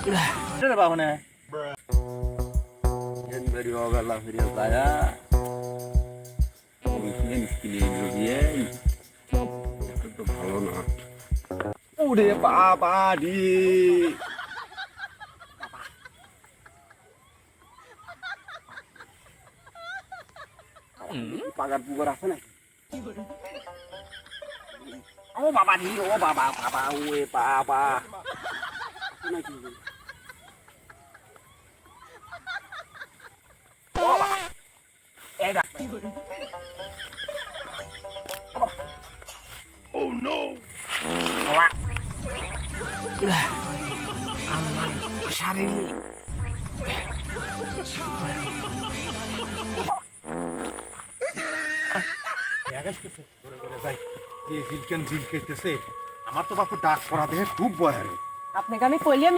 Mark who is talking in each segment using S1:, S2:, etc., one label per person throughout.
S1: Rất là bảo này.
S2: Yan video gala video kaya. Mungkin ini bagian. Itu ভালো না।
S1: Udah apa di.
S2: Pagar pugar আছে না?
S1: Oh baba di, oh baba, ue baba.
S2: নাকি?
S1: Oh baba. Dah. Oh no. Wah. Aman, cari. আমার তো বাপু ডাক পড়া দেখে খুব ভয় হয়।
S3: আপনাকে আমি কইলাম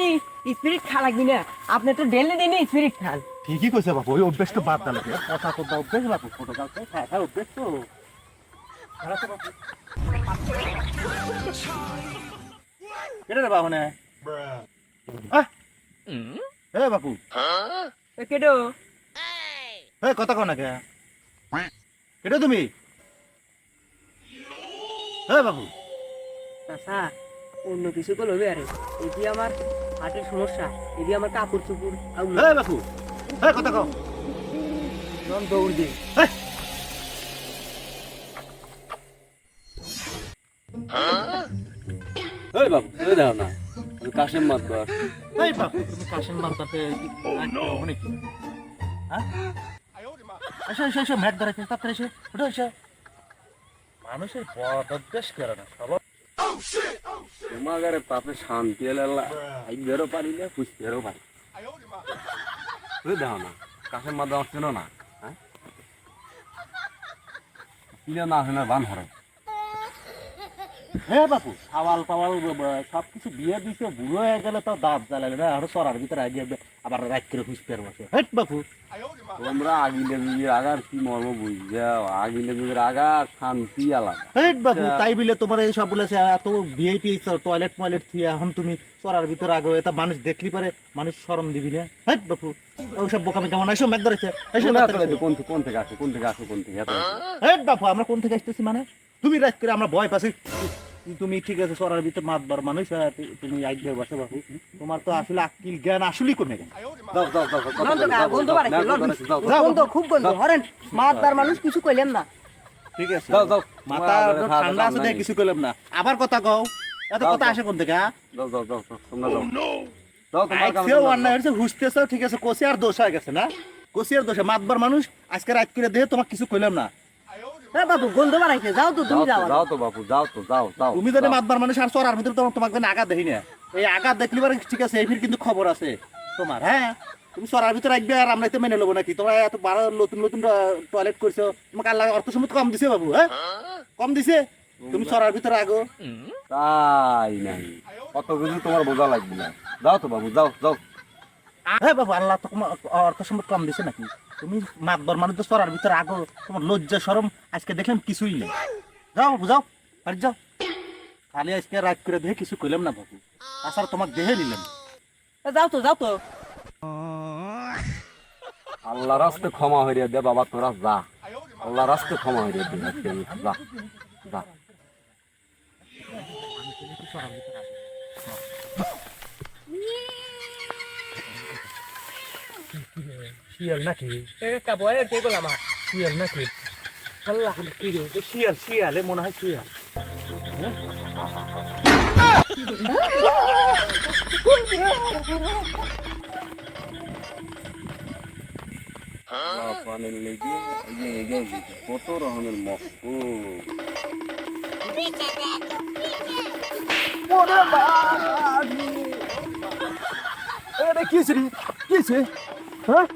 S3: স্পিরিট খা লাগবি না, আপনি তো ডেলি দিনে স্পিরিট খান।
S1: ঠিকই কইছে বাপু, ওই অভ্যেস তো বাদ দালে কথা তো দাও অভ্যেস বাপু, ফটো কালকে খায় অভ্যেস তো খারাপ তো বাপু। কেটে রে বাপু না এ বাপু
S3: কেডো
S1: এ কথা কও না কে কেটে তুমি এ বাপু
S3: চাচা অন্য কিছু তো লবে আরে, এটি আমার হার্টের সমস্যা, এটি আমার কাপড় চুপুর
S1: এ বাপু এ কথা কও
S3: জন দৌড় দি।
S2: এই বাবু এই দাও না কাশেম মাতবার
S1: এই বাপু তুমি কাশেম মারতাতে মানে কি হ্যাঁ এসে এসে এসে ম্যাট ধরেছে তাড়াতাড়ি এসে ওটা এসে মানুষের বদ অভ্যাস করে না সব
S2: তোমাগারে পাপে শান্তি এলা আইবেরও পারি না খুঁজতেও পারি তুই দাও না কাশেম মাতবার ছিল না হ্যাঁ কিনে না হয় না বান হরে
S1: হ্যাঁ বাপু সাওয়াল পাওয়াল সবকিছু বিয়ে দিছে বুড়ো হয়ে গেলে তো দাঁত জ্বালালে না আরো সরার ভিতরে আগে আবার রাত করে খুঁজতে বসে হেট বাপু
S2: তোমরা আগিলে যুগের আগার কি মর্ম বুঝাও আগিলে যুগের আগার শান্তি আলাদা
S1: হেট বাপু তাই বলে তোমার এই সব বলেছে এত ভিআইপি টয়লেট ময়লেট থুয়ে এখন তুমি সরার ভিতরে আগে এটা মানুষ দেখলি পারে মানুষ শরম দিবি না হেট বাপু ওইসব বোকামি কেমন এসো ম্যাক ধরেছে
S2: কোন থেকে আসো কোন থেকে আসো কোন থেকে এত
S1: হেট বাপু আমরা কোন থেকে আসতেছি মানে তুমি রাত করে আমরা ভয় পাচ্ছি তুমি ঠিক আছে সরার ভিতরে মাতবার মানুষ তুমি আইডিয়া বসে বাপু তোমার তো আসলে আকিল জ্ঞান আসলেই কমে গেল
S2: যাও যাও যাও
S3: গন্ধ পারে গন্ধ খুব গন্ধ হরেন মাতদার মানুষ কিছু কইলেন না।
S1: ঠিক আছে
S2: যাও যাও
S1: মাথা ঠান্ডা আছে দেখে কিছু কইলাম না আবার কথা কও এত কথা আসে কোন থেকে
S2: যাও যাও যাও তোমরা যাও যাও তোমার
S1: আইছেও অন্যায় হয়েছে হুসতেছো ঠিক আছে কোসিয়ার দোষ হয়ে গেছে না কোসিয়ার দোষে মাতবার মানুষ আজকে রাত করে দেহে তোমাকে কিছু কইলাম না
S3: হ্যাঁ বাবু গন্ধ বাড়াইছে, যাও তো তুমি যাও।
S2: যাও তো বাপু যাও তো যাও যাও
S1: তুমি যদি মাতবার মানুষ আর চড়ার ভিতরে তোমাকে আঘাত দেখি না এই আঘাত দেখলি পারে ঠিক আছে এই কিন্তু খবর আছে তোমার হ্যাঁ তুমি চড়ার ভিতরে রাখবে আর আমরা তো মেনে নেবো নাকি তোমরা এত বারো নতুন নতুন টয়লেট করছো তোমাকে আল্লাহ অর্থ সম্মত কম দিছে বাবু হ্যাঁ কম দিছে তুমি চড়ার ভিতরে আগো
S2: তাই নাই কত কিছু তোমার বোঝা লাগবে না যাও তো বাবু যাও যাও
S1: হ্যাঁ বাবু আল্লাহ তো অর্থ সম্মত কম দিছে নাকি তুমি মাতবার মানুষ তো চড়ার ভিতরে আগো তোমার লজ্জা শরম আজকে দেখলাম কিছুই নেই যাও বাবু যাও বাড়ি যাও খালি আজকে রাত করে দেখে কিছু কইলাম না বাবু তাছাড়া তোমাকে দেখে নিলাম
S3: যাও তো যাও তো।
S2: আল্লাহ রাস্তে ক্ষমা হইয়া দে বাবা তোরা যা আল্লাহ রাস্তে ক্ষমা হইয়া দে যা যা
S1: শিয়াল নাকি
S3: কাপড়ে কে করলাম
S1: শিয়াল নাকি
S3: আল্লাহ কি রে
S1: শিয়াল শিয়ালে মনে হয় শিয়াল
S2: পানের লেগে এগিয়ে কত রকমের মস্ত
S1: কি হয়েছে কি হয়েছে হ্যাঁ